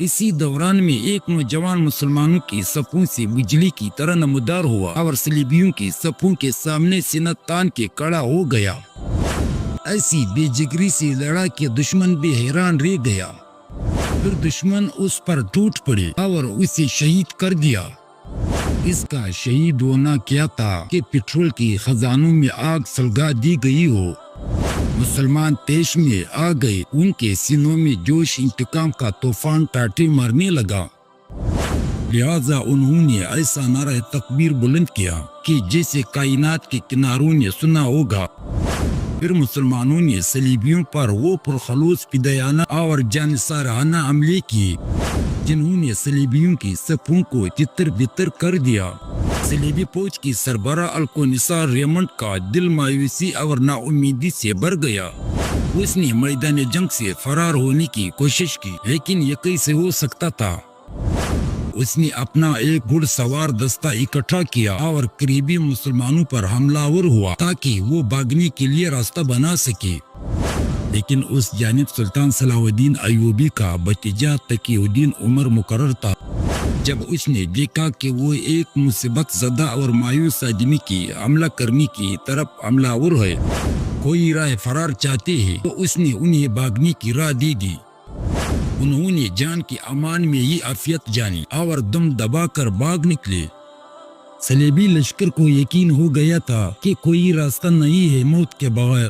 اسی دوران میں ایک نوجوان مسلمانوں کی صفوں سے بجلی کی طرح نمودار ہوا اور صلیبیوں کی صفوں کے سامنے سینہ تان کے کھڑا ہو گیا۔ ایسی بے جگری سے لڑا کہ دشمن بھی حیران رہ گیا۔ پھر دشمن اس پر ٹوٹ پڑے اور اسے شہید کر دیا۔ اس کا شہید ہونا کیا تھا کہ پٹرول کی خزانوں میں آگ سلگا دی گئی ہو۔ مسلمان تیش میں آ گئے، ان کے سینوں میں جوش انتقام کا طوفان ٹاٹے مارنے لگا۔ لہذا انہوں نے ایسا نعرہ تکبیر بلند کیا کہ جیسے کائنات کے کناروں نے سنا ہوگا۔ پھر مسلمانوں نے صلیبیوں پر وہ پرخلوص فدائیانہ اور جانثارانہ حملے کیے جنہوں نے صلیبیوں کی صفوں کو تتر بتر کر دیا۔ صلیبی فوج کی سربراہ الکونسار ریمنڈ کا دل مایوسی اور نا امیدی سے بھر گیا۔ اس نے میدان جنگ سے فرار ہونے کی کوشش کی، لیکن یہ کیسے ہو سکتا تھا؟ اس نے اپنا ایک گھڑ سوار دستہ اکٹھا کیا اور قریبی مسلمانوں پر حملہ آور ہوا تاکہ وہ بھاگنے کے لیے راستہ بنا سکے۔ لیکن اس جانب سلطان صلاح الدین ایوبی کا بھتیجا تقی الدین عمر مقرر تھا۔ جب اس نے دیکھا کہ وہ ایک مصیبت زدہ اور مایوس آدمی کی حملہ کرنے کی طرف حملہ آور ہے، کوئی راہ فرار چاہتے ہیں، تو اس نے انہیں بھاگنے کی راہ دے دی۔ انہوں نے جان کی امان میں یہ عافیت جانی اور دم دبا کر بھاگ نکلے۔ صلیبی لشکر کو یقین ہو گیا تھا کہ کوئی راستہ نہیں ہے موت کے بغیر۔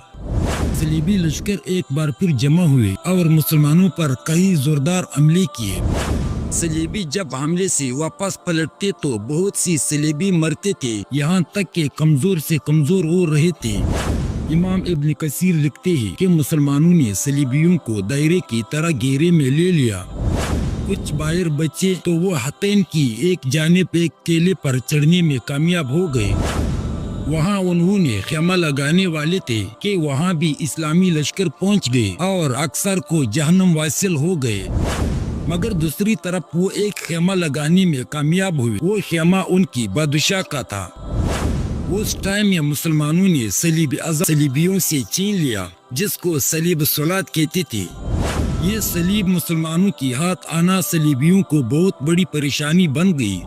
صلیبی لشکر ایک بار پھر جمع ہوئے اور مسلمانوں پر کئی زوردار حملے کیے۔ صلیبی جب حملے سے واپس پلٹتے تو بہت سی صلیبی مرتے تھے، یہاں تک کہ کمزور سے کمزور ہو رہے تھے۔ امام ابن کثیر لکھتے ہیں کہ مسلمانوں نے صلیبیوں کو دائرے کی طرح گھیرے میں لے لیا۔ کچھ باہر بچے تو وہ حتین کی ایک جانب ایک کیلے پر چڑھنے میں کامیاب ہو گئے۔ وہاں انہوں نے خیمہ لگانے والے تھے کہ وہاں بھی اسلامی لشکر پہنچ گئے اور اکثر کو جہنم واصل ہو گئے۔ مگر دوسری طرف وہ ایک خیمہ لگانے میں کامیاب ہوئے، وہ خیمہ ان کی بادشاہ کا تھا۔ اس ٹائم میں مسلمانوں نے صلیب اعظم صلیبیوں سے چھین لیا، جس کو صلیب صلات کہتے تھے۔ یہ صلیب مسلمانوں کی ہاتھ آنا صلیبیوں کو بہت بڑی پریشانی بن گئی۔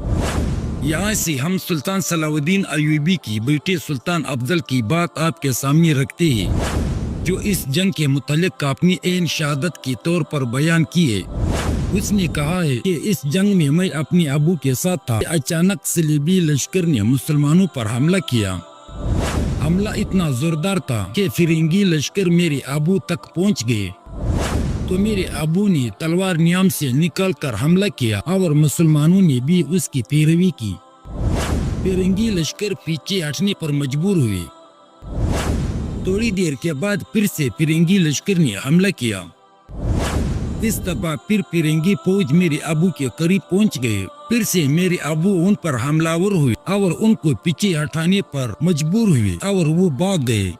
یہاں سے ہم سلطان صلاح الدین ایوبی کی بیٹے سلطان افضل کی بات آپ کے سامنے رکھتے ہیں، جو اس جنگ کے متعلق اپنی عین شہادت کے طور پر بیان کی ہے۔ اس نے کہا ہے کہ اس جنگ میں میں اپنے ابو کے ساتھ تھا، اچانک صلیبی لشکر نے مسلمانوں پر حملہ کیا۔ حملہ اتنا زوردار تھا کہ فرنگی لشکر میرے ابو تک پہنچ گئے، تو میرے ابو نے تلوار نیام سے نکال کر حملہ کیا اور مسلمانوں نے بھی اس کی پیروی کی۔ فرنگی لشکر پیچھے ہٹنے پر مجبور ہوئے۔ تھوڑی دیر کے بعد پھر سے فرنگی لشکر نے حملہ کیا۔ اس دفعہ پھر فرنگی فوج میرے ابو کے قریب پہنچ گئے۔ پھر سے میرے ابو ان پر حملہ آور ہوئے اور ان کو پیچھے ہٹانے پر مجبور ہوئے اور وہ بھاگ گئے۔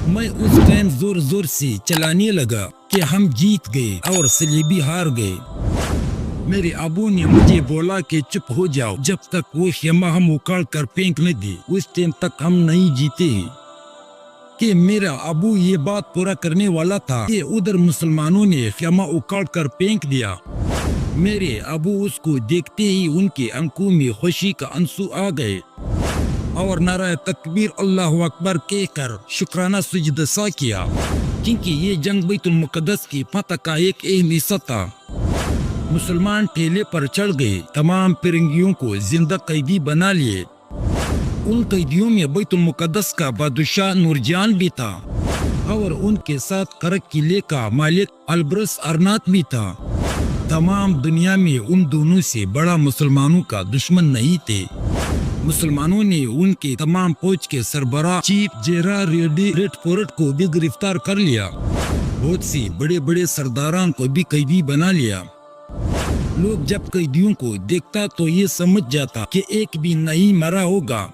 میں اس ٹائم زور زور سے چلانے لگا کہ ہم جیت گئے اور صلیبی ہار گئے۔ میرے ابو نے مجھے بولا کہ چپ ہو جاؤ، جب تک وہ خیمہ ہم اکھاڑ کر پھینک نہ دے اس ٹائم تک ہم نہیں جیتے۔ کہ میرا ابو یہ بات پورا کرنے والا تھا کہ ادھر مسلمانوں نے خیمہ اکھاڑ کر پھینک دیا۔ میرے ابو اس کو دیکھتے ہی ان کے آنکھوں میں خوشی کا آنسو آ گئے اور نعرہ تکبیر اللہ اکبر کہہ کر شکرانہ سجدہ سا کیا، کیونکہ یہ جنگ بیت المقدس کی فتح کا ایک اہم حصہ تھا۔ مسلمان ٹھیلے پر چڑھ گئے، تمام فرنگیوں کو زندہ قیدی بنا لیے۔ ان قیدیوں میں بیت المقدس کا بادشاہ نورجان بھی تھا اور ان کے ساتھ کرک قلعے کا مالک البرس ارنات بھی تھا۔ تمام دنیا میں ان دونوں سے بڑا مسلمانوں کا دشمن نہیں تھے۔ مسلمانوں نے ان کے تمام فوج کے سربراہ چیف جیرار ریڈ فورٹ کو بھی گرفتار کر لیا۔ بہت سی بڑے بڑے سرداران کو بھی قیدی بنا لیا۔ لوگ جب قیدیوں کو دیکھتا تو یہ سمجھ جاتا کہ ایک بھی نہیں مرا ہوگا،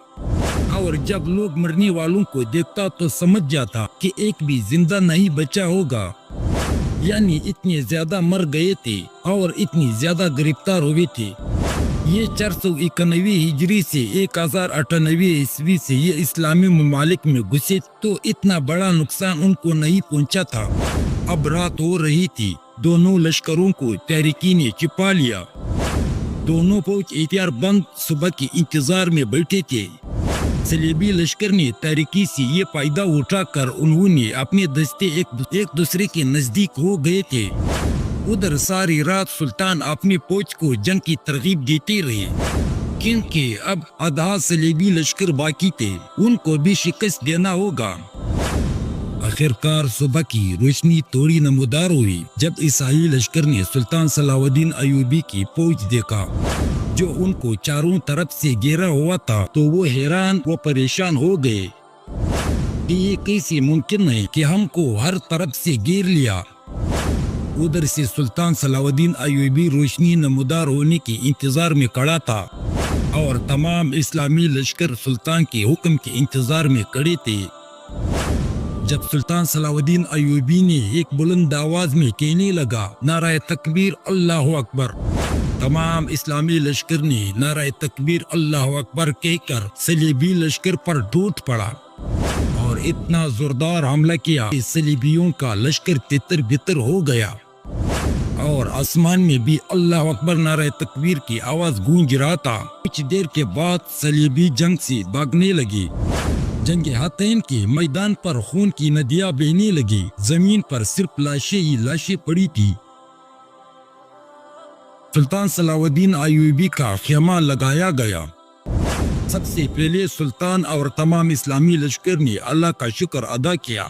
اور جب لوگ مرنے والوں کو دیکھتا تو سمجھ جاتا کہ ایک بھی زندہ نہیں بچا ہوگا۔ یعنی اتنے زیادہ مر گئے تھے اور اتنی زیادہ گرفتار ہوئے تھے۔ یہ 491 ہجری سے 1098 عیسوی سے یہ اسلامی ممالک میں گھسے تو اتنا بڑا نقصان ان کو نہیں پہنچا تھا۔ اب رات ہو رہی تھی، دونوں لشکروں کو تحریکی نے چھپا لیا۔ دونوں فوج احتیاط بند صبح کے انتظار میں بیٹھے تھے۔ صلیبی لشکر نے تحریکی سے یہ فائدہ اٹھا کر انہوں نے اپنے دستے ایک دوسرے کے نزدیک ہو گئے تھے۔ ادھر ساری رات سلطان اپنی فوج کو جنگ کی ترغیب دیتے رہے، کیونکہ اب آدھا صلیبی لشکر باقی تھے، ان کو بھی شکست دینا ہوگا۔ آخرکار صبح کی روشنی تھوڑی نمودار ہوئی جب عیسائی لشکر نے سلطان صلاح الدین ایوبی کی فوج دیکھا جو ان کو چاروں طرف سے گھیرا ہوا تھا، تو وہ حیران و پریشان ہو گئے کہ یہ کیسے ممکن ہے کہ ہم کو ہر طرف سے گھیر لیا۔ ادھر سے سلطان صلاح الدین ایوبی روشنی نمودار ہونے کے انتظار میں کھڑا تھا اور تمام اسلامی لشکر سلطان کے حکم کے انتظار میں کھڑے تھے۔ جب سلطان صلاح الدین ایوبی نے ایک بلند آواز میں کہنے لگا، نعرہ تکبیر اللہ اکبر، تمام اسلامی لشکر نے نعرہ تکبیر اللہ اکبر کہہ کر صلیبی لشکر پر ٹوٹ پڑا اور اتنا زوردار حملہ کیا کہ صلیبیوں کا لشکر تتر بتر ہو گیا اور آسمان میں بھی اللہ اکبر نعرہ تکبیر کی آواز گونج رہا تھا۔ کچھ دیر کے بعد صلیبی جنگ سے بھاگنے لگے۔ جنگ حطین کے میدان پر خون کی ندیاں بہنے لگی، زمین پر صرف لاشیں ہی لاشیں پڑی تھی۔ سلطان صلاح الدین ایوبی کا خیمہ لگایا گیا۔ سب سے پہلے سلطان اور تمام اسلامی لشکر نے اللہ کا شکر ادا کیا۔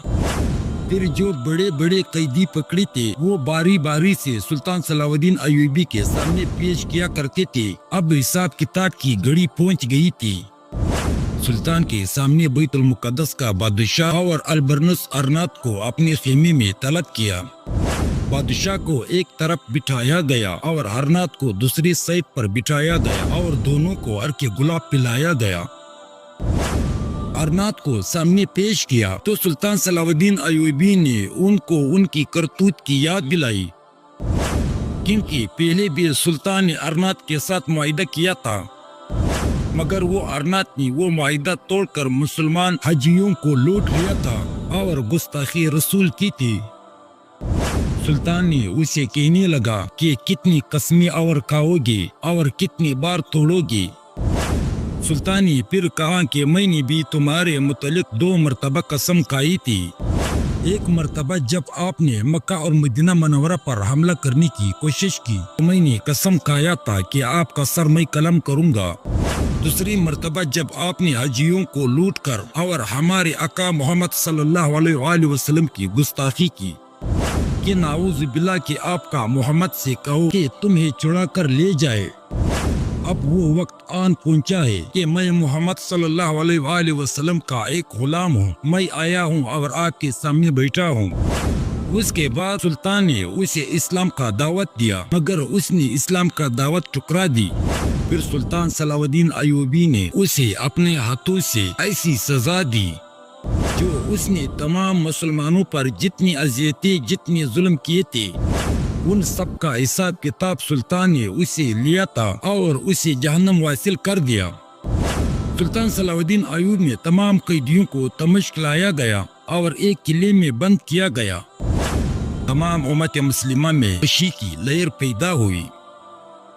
پھر جو بڑے بڑے قیدی پکڑے تھے وہ باری باری سے سلطان صلاح الدین ایوبی کے سامنے پیش کیا کرتے تھے۔ اب حساب کتاب کی گھڑی پہنچ گئی تھی۔ سلطان کے سامنے بیت المقدس کا بادشاہ اور البرنس ارنات کو اپنے خیمے میں طلب کیا۔ بادشاہ کو ایک طرف بٹھایا گیا اور ارنات کو دوسری سائڈ پر بٹھایا گیا اور دونوں کو عرق گلاب پلایا گیا۔ ارنات کو سامنے پیش کیا تو سلطان صلاح الدین ایوبی نے ان کو ان کی کرتوت کی یاد دلائی، کیونکہ پہلے بھی سلطان نے ارنات کے ساتھ معاہدہ کیا تھا، مگر وہ ارنات نے وہ معاہدہ توڑ کر مسلمان حاجیوں کو لوٹ لیا تھا اور گستاخی رسول کی تھی۔ سلطان نے اسے کہنے لگا کہ کتنی قسمیں اور کھاؤ گے اور کتنی بار توڑو گے۔ سلطان نے پھر کہا کہ میں نے بھی تمہارے متعلق 2 مرتبہ قسم کھائی تھی۔ ایک مرتبہ جب آپ نے مکہ اور مدینہ منورہ پر حملہ کرنے کی کوشش کی تو میں نے قسم کھایا تھا کہ آپ کا سر میں قلم کروں گا۔ دوسری مرتبہ جب آپ نے حاجیوں کو لوٹ کر اور ہمارے آقا محمد صلی اللہ علیہ وآلہ وسلم کی گستاخی کی کہ نعوذ باللہ کہ آپ کا محمد سے کہو کہ تمہیں چھڑا کر لے جائے۔ اب وہ وقت آن پہنچا ہے کہ میں محمد صلی اللہ علیہ وآلہ وسلم کا ایک غلام ہوں، میں آیا ہوں اور آپ کے سامنے بیٹھا ہوں۔ اس کے بعد سلطان نے اسے اسلام کا دعوت دیا، مگر اس نے اسلام کا دعوت ٹھکرا دی۔ پھر سلطان صلاح الدین ایوبی نے اسے اپنے ہاتھوں سے ایسی سزا دی جو اس نے تمام مسلمانوں پر جتنی اذیتیں جتنے ظلم کیے تھے ان سب کا حساب کتاب سلطان نے اسے لیا تھا اور اسے جہنم واصل کر دیا۔ سلطان صلاح الدین ایوب میں تمام قیدیوں کو دمشق لایا گیا اور ایک قلعے میں بند کیا گیا۔ تمام امت مسلمہ میں خوشی کی لہر پیدا ہوئی۔